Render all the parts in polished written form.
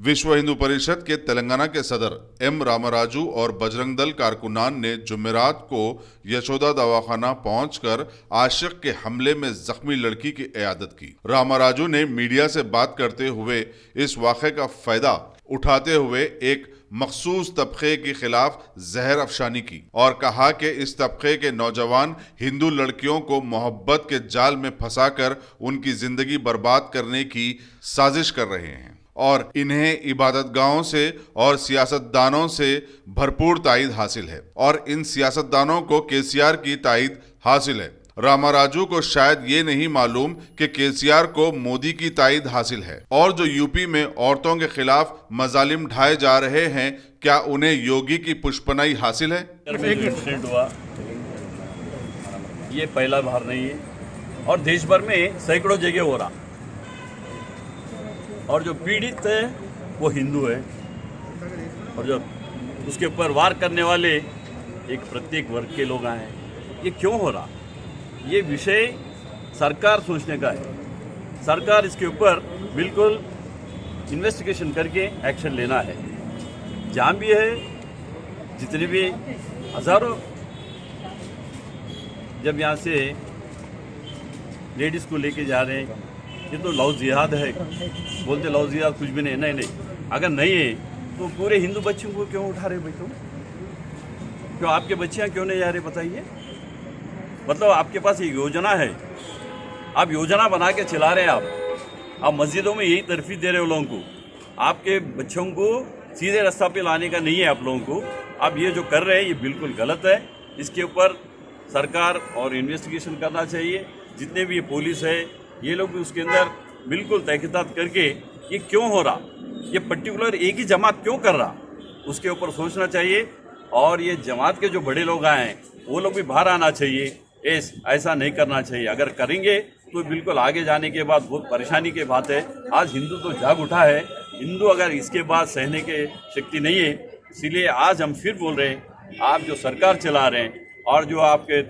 विश्व हिंदू परिषद के तेलंगाना के सदर एम रामराजू और बजरंग दल कारकुनान ने जुमेरात को यशोदा दवाखाना पहुंचकर आशिक के हमले में जख्मी लड़की की इयादत की। रामराजू ने मीडिया से बात करते हुए इस वाक़े का फायदा उठाते हुए एक मखसूस तबके के खिलाफ जहर अफशानी की और कहा कि इस तबके के नौजवान हिंदू लड़कियों को मोहब्बत के जाल में फंसाकर उनकी जिंदगी बर्बाद करने की साजिश कर रहे हैं और इन्हें इबादतगाहों से और सियासतदानों से भरपूर ताईद हासिल है और इन सियासतदानों को केसीआर की ताईद हासिल है। रामराजू को शायद ये नहीं मालूम कि केसीआर को मोदी की ताईद हासिल है और जो यूपी में औरतों के खिलाफ मजालिम ढाए जा रहे हैं, क्या उन्हें योगी की पुष्पनाई हासिल है? सिर्फ एक इंसिडेंट हुआ, ये पहला बार नहीं है और देश भर में सैकड़ों जगह हो रहा और जो पीड़ित है वो हिंदू है और जो उसके ऊपर वार करने वाले एक प्रत्येक वर्ग के लोग हैं। ये क्यों हो रहा? ये विषय सरकार सोचने का है। सरकार इसके ऊपर बिल्कुल इन्वेस्टिगेशन करके एक्शन लेना है। जहाँ भी है, जितने भी हज़ारों जब यहाँ से लेडीज़ को लेके जा रहे हैं, ये तो लव जिहाद है। बोलते लव जिहाद कुछ भी नहीं। नहीं, अगर नहीं है तो पूरे हिंदू बच्चों को क्यों उठा रहे भाई? तुम क्यों, आपके बच्चियाँ क्यों नहीं जा रहे बताइए? मतलब आपके पास एक योजना है, आप योजना बना के चला रहे हैं। आप मस्जिदों में यही तरफी दे रहे हो लोगों को। आपके बच्चों को सीधे रास्ता पे लाने का नहीं है आप लोगों को। आप ये जो कर रहे हैं ये बिल्कुल गलत है। इसके ऊपर सरकार और इन्वेस्टिगेशन करना चाहिए। जितने भी पुलिस है ये लोग भी उसके अंदर बिल्कुल तहकीकात करके ये क्यों हो रहा, ये पर्टिकुलर एक ही जमात क्यों कर रहा, उसके ऊपर सोचना चाहिए। और ये जमात के जो बड़े लोग आए हैं वो लोग भी बाहर आना चाहिए। ऐसा नहीं करना चाहिए। अगर करेंगे तो बिल्कुल आगे जाने के बाद बहुत परेशानी की बात है। आज हिंदू तो जाग उठा है। हिंदू अगर इसके बाद सहने के शक्ति नहीं है, इसीलिए आज हम फिर बोल रहे हैं, आप जो सरकार चला रहे हैं और जो आपके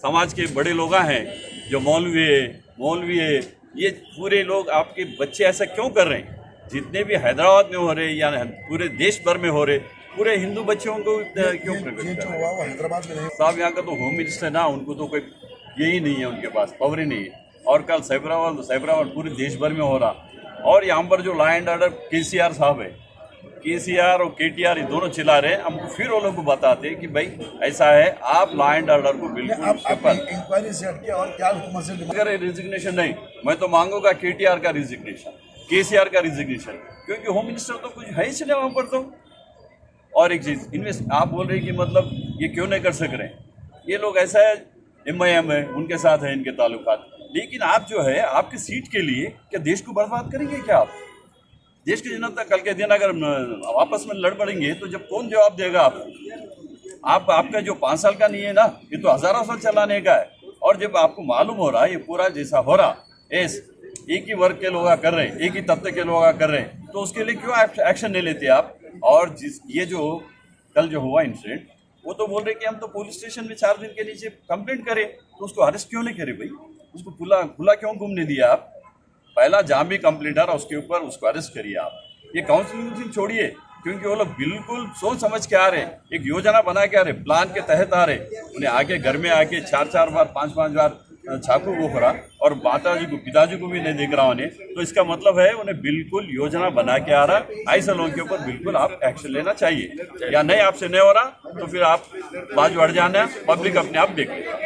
समाज के बड़े लोग हैं, जो मौलवी है, ये पूरे लोग आपके बच्चे ऐसा क्यों कर रहे हैं? जितने भी हैदराबाद में हो रहे या पूरे देश भर में हो रहे, पूरे हिंदू बच्चों को क्यों प्रकट कर रहे हैं? हैदराबाद में नहीं साहब, यहाँ का तो होम मिनिस्टर ना, उनको तो कोई यही नहीं है, उनके पास पावर ही नहीं है। और कल साइबराबाद पूरे देश भर में हो रहा। और यहाँ पर जो लॉ एंड ऑर्डर केसीआर साहब है, केसीआर और केटीआर ये दोनों चिल्ला रहे हैं। हमको फिर वो लोग को बताते हैं कि भाई ऐसा है, आप लॉ एंड ऑर्डर को बिल्कुल इंक्वायरी से हटके और क्या हुकूमत से अगर रिजिग्नेशन नहीं, मैं तो मांगूंगा केटीआर का रिजिग्नेशन, केसीआर का रिजिग्नेशन, क्योंकि होम मिनिस्टर तो कुछ है ही नहीं वहाँ पर तो। और एक चीज़ आप बोल रहे हैं कि मतलब ये क्यों नहीं कर सक रहे हैं? ये लोग ऐसा है, MIM है, उनके साथ है इनके ताल्लुकात। लेकिन आप जो है आपकी सीट के लिए क्या देश को बर्बाद करेंगे क्या? आप देश की जनता कल के दिन अगर आपस में लड़ पड़ेंगे तो जब कौन जवाब देगा आप? आपका जो 5 साल का नहीं है ना, ये तो हज़ारों साल चलाने का है। और जब आपको मालूम हो रहा है ये पूरा जैसा हो रहा एक ही वर्ग के लोग कर रहे हैं, एक ही तबके के लोग कर रहे हैं, तो उसके लिए क्यों एक्शन नहीं लेते आप? और ये जो कल जो हुआ इंसिडेंट, वो तो बोल रहे कि हम तो पुलिस स्टेशन में 4 दिन के नीचे कंप्लेंट करें, तो उसको अरेस्ट क्यों नहीं करे भाई? उसको खुला क्यों घूमने दिया आप? पहला जहाँ भी कंप्लेंट आ रहा उसके ऊपर उसको अरेस्ट करिए आप। ये काउंसिलिंग छोड़िए, क्योंकि वो लोग बिल्कुल सोच समझ के आ रहे, एक योजना बना के आ रहे, प्लान के तहत आ रहे। उन्हें आके घर में आके 4 बार 5 बार छाकू वो करा और माताजी को पिताजी को भी नहीं देख रहा उन्हें, तो इसका मतलब है उन्हें बिल्कुल योजना बना के आ रहा। ऐसे लोगों के ऊपर बिल्कुल आप एक्शन लेना चाहिए। या नहीं आपसे नहीं हो रहा तो फिर आप बाजू हट जाना, पब्लिक अपने आप देख लेगा।